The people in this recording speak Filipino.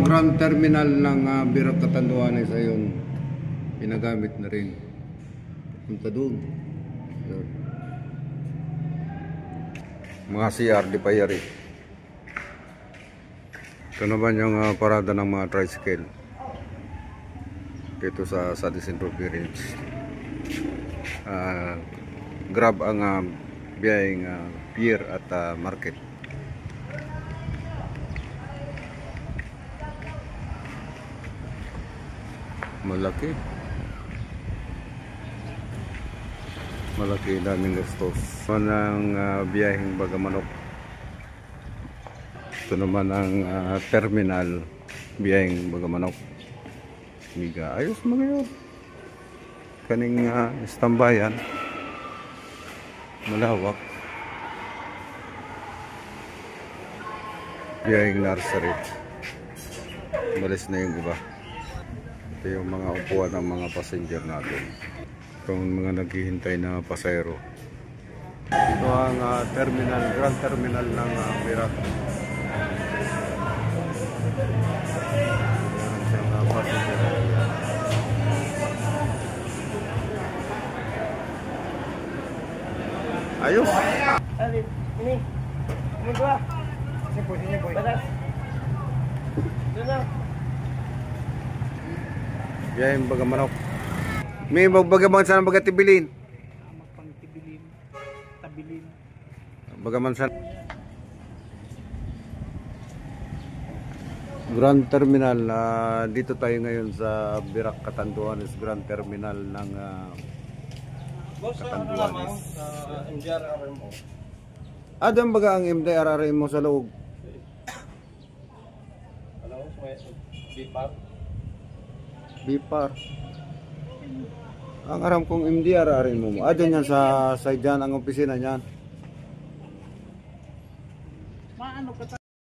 Grand Terminal ng Birak Catanduanes ayun, pinagamit na rin. Punta doon. Yun. Mga CR di pa yari. Ito naman yung parada ng mga tricycle dito sa San Roque Ridge. Grab ang biyaheng pier at market. Malaki daming gastos. Ang biyaheng Bagamanok. Ito naman ang terminal biyaheng Bagamanok. Miga ayos mga yun. Kaning istambayan malawak. Biyaheng nursery. Malis na yung iba. Ito yung mga upuan ng mga passenger natin. Itong mga naghihintay na pasahero. Ito ang terminal, grand terminal ng Birak. Ayos! Ini, dua. Sini boy. Batas. Yan, Bagamanok. May Bagaman sana bagatibilin. Magpangtibilin, tabilin. Bagaman sana. Grand Terminal, dito tayo ngayon sa Birak Catanduanes, Grand Terminal ng Catanduanes. MDRRMO. Doon baga ang MDRRMO sa loob? Alam mo, Bipar. Bipar. Ang aram kong MDRRMO mo. Doon yan sa side dyan, ang opisina niyan. Maano ka